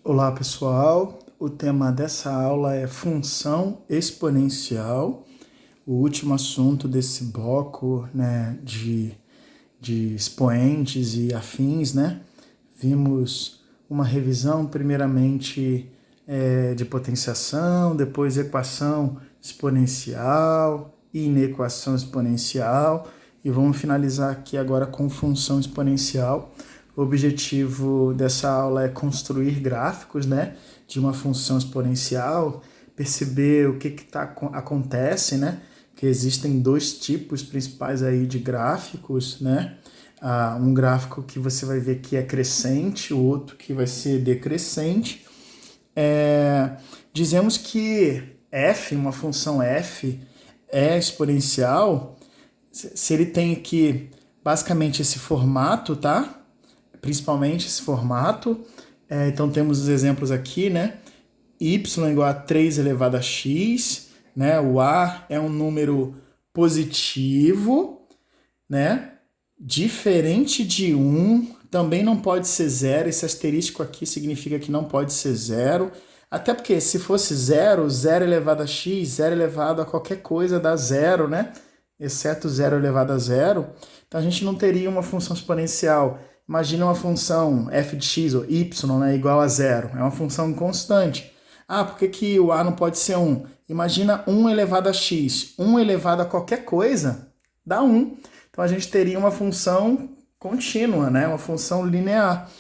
Olá pessoal, o tema dessa aula é função exponencial, o último assunto desse bloco, né, de expoentes e afins, né? Vimos uma revisão primeiramente de potenciação, depois equação exponencial, inequação exponencial, e vamos finalizar aqui agora com função exponencial. O objetivo dessa aula é construir gráficos, né, de uma função exponencial, perceber o que acontece, né, que existem dois tipos principais aí de gráficos, né, um gráfico que você vai ver que é crescente, o outro que vai ser decrescente. Dizemos que f, uma função f, é exponencial se ele tem aqui basicamente esse formato, tá? Principalmente esse formato. Então temos os exemplos aqui, né? Y igual a 3 elevado a x, né? O a é um número positivo, né? Diferente de 1, também não pode ser 0. Esse asterisco aqui significa que não pode ser 0. Até porque se fosse 0, 0 elevado a x, 0 elevado a qualquer coisa dá 0, né? Exceto 0 elevado a 0. Então a gente não teria uma função exponencial. Imagina uma função f de x ou y, né, igual a 0. É uma função constante. Por que o a não pode ser 1? Imagina 1 elevado a x. 1 elevado a qualquer coisa dá 1. Então a gente teria uma função contínua, né, uma função linear.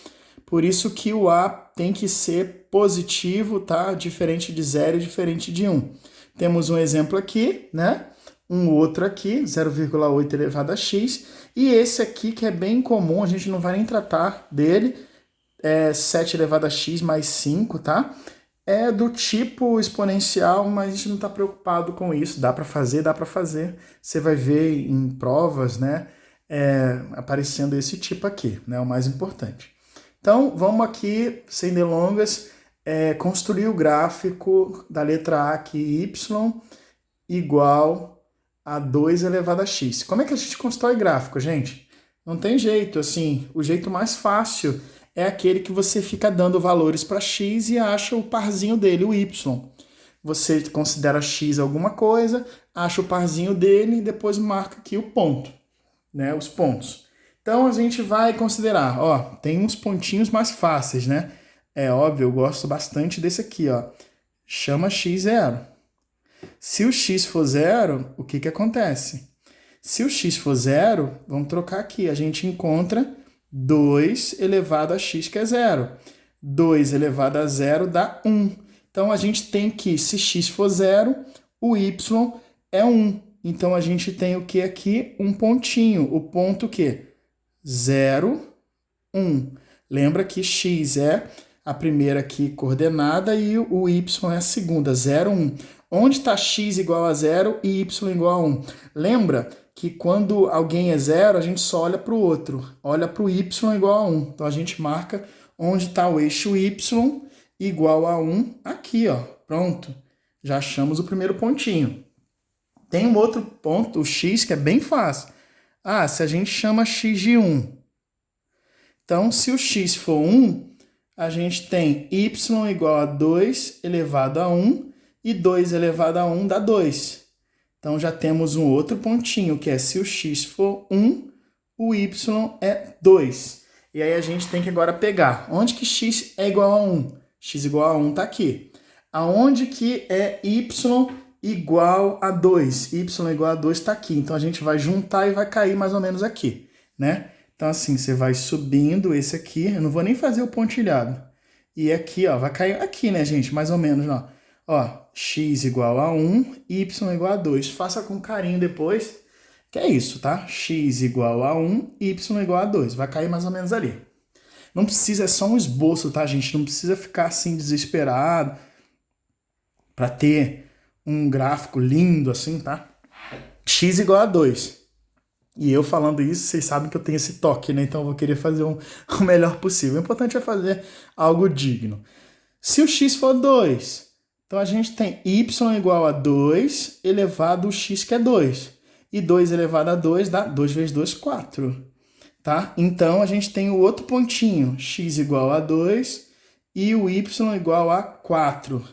Por isso que o a tem que ser positivo, tá? Diferente de 0 e diferente de 1. Temos um exemplo aqui, né? Um outro aqui, 0,8 elevado a x, e esse aqui que é bem comum, a gente não vai nem tratar dele, é 7 elevado a x mais 5, tá? É do tipo exponencial, mas a gente não está preocupado com isso, dá para fazer, você vai ver em provas, né, aparecendo esse tipo aqui, né, o mais importante. Então, vamos aqui, sem delongas, construir o gráfico da letra A aqui, y, igual a 2 elevado a x. Como é que a gente constrói gráfico, gente? Não tem jeito, assim, o jeito mais fácil é aquele que você fica dando valores para x e acha o parzinho dele, o y. Você considera x alguma coisa, acha o parzinho dele e depois marca aqui o ponto, né, os pontos. Então a gente vai considerar, ó, tem uns pontinhos mais fáceis, né? É óbvio, eu gosto bastante desse aqui, ó. Chama x0. Se o x for 0, o que acontece? Se o x for 0, vamos trocar aqui, a gente encontra 2 elevado a x, que é 0. 2 elevado a 0 dá 1. Então, a gente tem que, se x for 0, o y é 1. Então, a gente tem o que aqui? Um pontinho. O ponto o quê? 0, 1. Lembra que x é a primeira aqui coordenada e o y é a segunda, 0, 1. Onde está x igual a 0 e y igual a 1? Lembra que quando alguém é 0, a gente só olha para o outro. Olha para o y igual a 1. Então, a gente marca onde está o eixo y igual a 1 aqui, ó. Pronto. Já achamos o primeiro pontinho. Tem um outro ponto, o x, que é bem fácil. Se a gente chama x de 1. Então, se o x for 1, a gente tem y igual a 2 elevado a 1, e 2 elevado a 1 dá 2. Então, já temos um outro pontinho, que é se o x for 1, o y é 2. E aí a gente tem que agora pegar. Onde que x é igual a 1? X igual a 1 está aqui. Aonde que é y igual a 2? Y igual a 2 está aqui. Então, a gente vai juntar e vai cair mais ou menos aqui, né? Então, assim, você vai subindo esse aqui. Eu não vou nem fazer o pontilhado. E aqui, ó, vai cair aqui, né, gente? Mais ou menos, ó. Ó, x igual a 1, y igual a 2. Faça com carinho depois, que é isso, tá? X igual a 1, y igual a 2. Vai cair mais ou menos ali. Não precisa, é só um esboço, tá, gente? Não precisa ficar assim desesperado para ter um gráfico lindo assim, tá? X igual a 2. E eu falando isso, vocês sabem que eu tenho esse toque, né? Então eu vou querer fazer o melhor possível. O importante é fazer algo digno. Se o x for 2, então a gente tem y igual a 2 elevado a x, que é 2. E 2 elevado a 2 dá 2 vezes 2, 4. Tá? Então a gente tem o outro pontinho, x igual a 2 e o y igual a 4.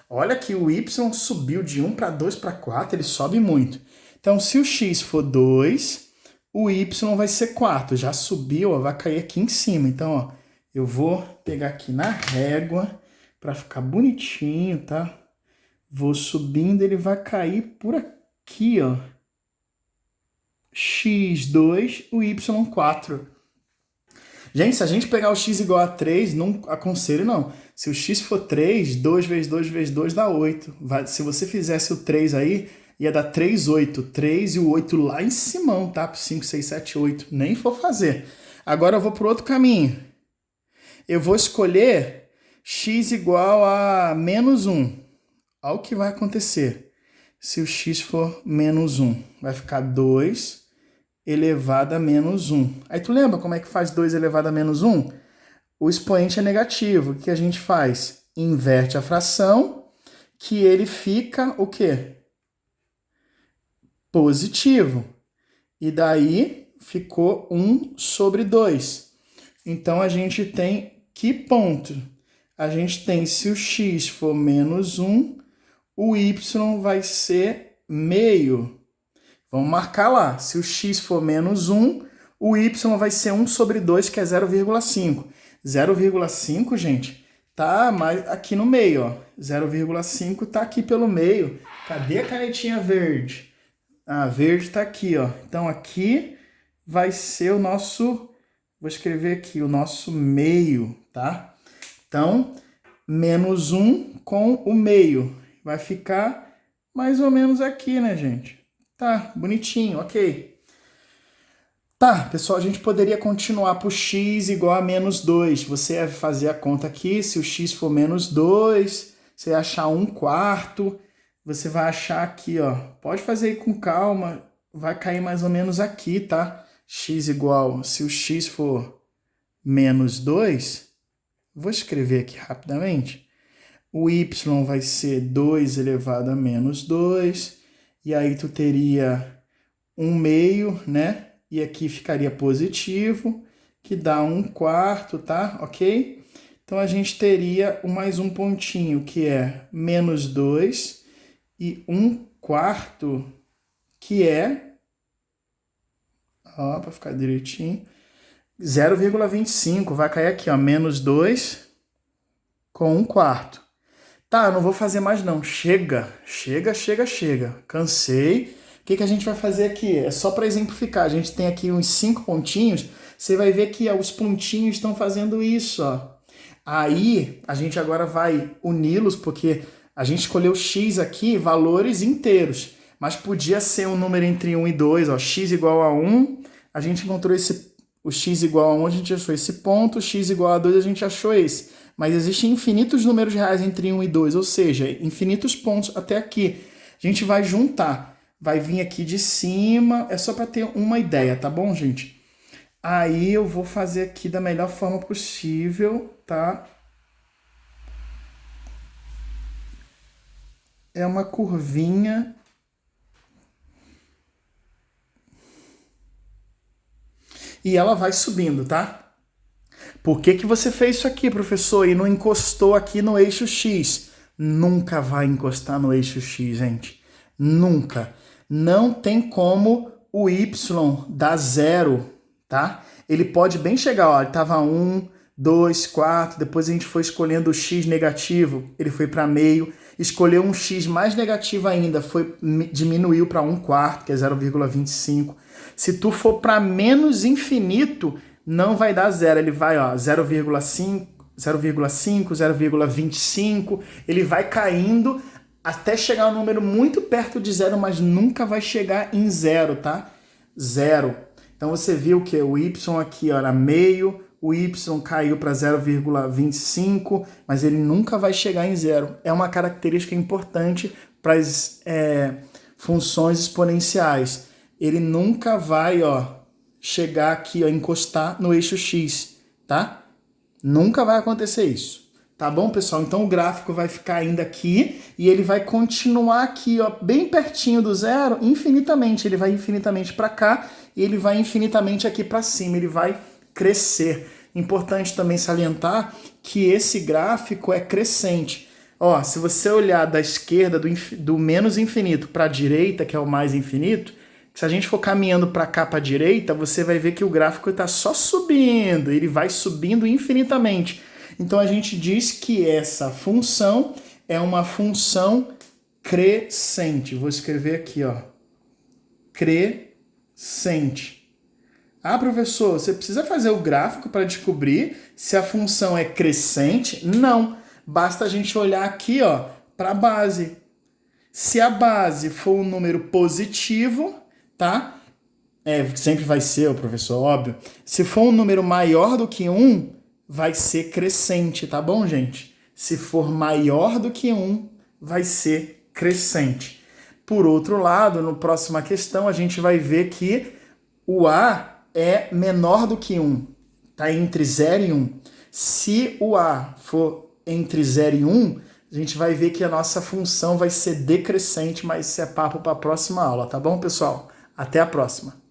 Olha que o y subiu de 1 para 2 para 4, ele sobe muito. Então, se o x for 2, o y vai ser 4. Já subiu, ó, vai cair aqui em cima. Então, ó, eu vou pegar aqui na régua para ficar bonitinho, tá? Vou subindo, ele vai cair por aqui, ó. x2, o y4. Gente, se a gente pegar o x igual a 3, não aconselho não. Se o x for 3, 2 vezes 2 vezes 2 dá 8. Se você fizesse o 3 aí, ia dar 3, 8. 3 e o 8 lá em cima, tá? 5, 6, 7, 8. Nem for fazer. Agora eu vou para o outro caminho. Eu vou escolher x igual a menos 1. Olha o que vai acontecer. Se o x for menos 1, vai ficar 2 elevado a menos 1. Aí tu lembra como é que faz 2 elevado a menos 1? O expoente é negativo. O que a gente faz? Inverte a fração, que ele fica o quê? Positivo. E daí ficou 1 sobre 2. Então a gente tem que ponto? A gente tem, se o x for menos 1, o y vai ser meio. Vamos marcar lá. Se o x for menos 1, o y vai ser 1 sobre 2, que é 0,5. 0,5, gente, tá mais aqui no meio, ó. 0,5 tá aqui pelo meio. Cadê a canetinha verde? Ah, verde tá aqui, ó. Então aqui vai ser o nosso... Vou escrever aqui, o nosso meio, tá? Então, menos 1 com o meio. Vai ficar mais ou menos aqui, né, gente? Tá, bonitinho, ok. Tá, pessoal, a gente poderia continuar para o x igual a menos 2. Você vai fazer a conta aqui, se o x for menos 2, você vai achar 1/4, você vai achar aqui, ó. Pode fazer aí com calma, vai cair mais ou menos aqui, tá? X igual, se o x for menos 2, vou escrever aqui rapidamente. O y vai ser 2 elevado a menos 2, e aí tu teria 1 meio, né? E aqui ficaria positivo, que dá 1/4, tá? Ok? Então a gente teria mais um pontinho, que é menos 2, e 1/4, que é, ó, para ficar direitinho, 0,25. Vai cair aqui, ó, menos 2 com 1/4. Tá, eu não vou fazer mais não. Chega. Cansei. O que a gente vai fazer aqui? É só para exemplificar. A gente tem aqui uns 5 pontinhos. Você vai ver que ó, os pontinhos estão fazendo isso, ó. Aí, a gente agora vai uni-los, porque a gente escolheu x aqui, valores inteiros. Mas podia ser um número entre 1 e 2, ó. X igual a 1, a gente encontrou o x igual a 1, a gente achou esse ponto. X igual a 2, a gente achou esse. Mas existem infinitos números reais entre 1 e 2, ou seja, infinitos pontos até aqui. A gente vai juntar. Vai vir aqui de cima, é só para ter uma ideia, tá bom, gente? Aí eu vou fazer aqui da melhor forma possível, tá? É uma curvinha. E ela vai subindo, tá? Por que você fez isso aqui, professor, e não encostou aqui no eixo X? Nunca vai encostar no eixo X, gente. Nunca. Não tem como o Y dar 0, tá? Ele pode bem chegar, ó, ele estava 1, 2, 4, depois a gente foi escolhendo o X negativo, ele foi para meio, escolheu um X mais negativo ainda, diminuiu para 1/4, que é 0,25. Se tu for para menos infinito, não vai dar 0, ele vai, ó, 0,5, 0,25, ele vai caindo até chegar a um número muito perto de 0, mas nunca vai chegar em 0, tá? 0. Então você viu que o y aqui ó, era meio, o y caiu para 0,25, mas ele nunca vai chegar em 0. É uma característica importante para as funções exponenciais. Ele nunca vai, ó, chegar aqui, ó, encostar no eixo X, tá? Nunca vai acontecer isso. Tá bom, pessoal? Então o gráfico vai ficar ainda aqui e ele vai continuar aqui, ó, bem pertinho do 0, infinitamente. Ele vai infinitamente para cá e ele vai infinitamente aqui para cima. Ele vai crescer. Importante também salientar que esse gráfico é crescente. Ó, se você olhar da esquerda, do menos infinito para a direita, que é o mais infinito, se a gente for caminhando para cá, para a direita, você vai ver que o gráfico está só subindo, ele vai subindo infinitamente. Então a gente diz que essa função é uma função crescente. Vou escrever aqui, ó. Crescente. Ah, professor, você precisa fazer o gráfico para descobrir se a função é crescente? Não. Basta a gente olhar aqui, ó, para a base. Se a base for um número positivo, tá? Sempre vai ser, professor, óbvio. Se for um número maior do que 1, vai ser crescente, tá bom, gente? Se for maior do que 1, vai ser crescente. Por outro lado, na próxima questão, a gente vai ver que o A é menor do que 1, tá entre 0 e 1. Se o A for entre 0 e 1, a gente vai ver que a nossa função vai ser decrescente, mas isso é papo para a próxima aula, tá bom, pessoal? Até a próxima!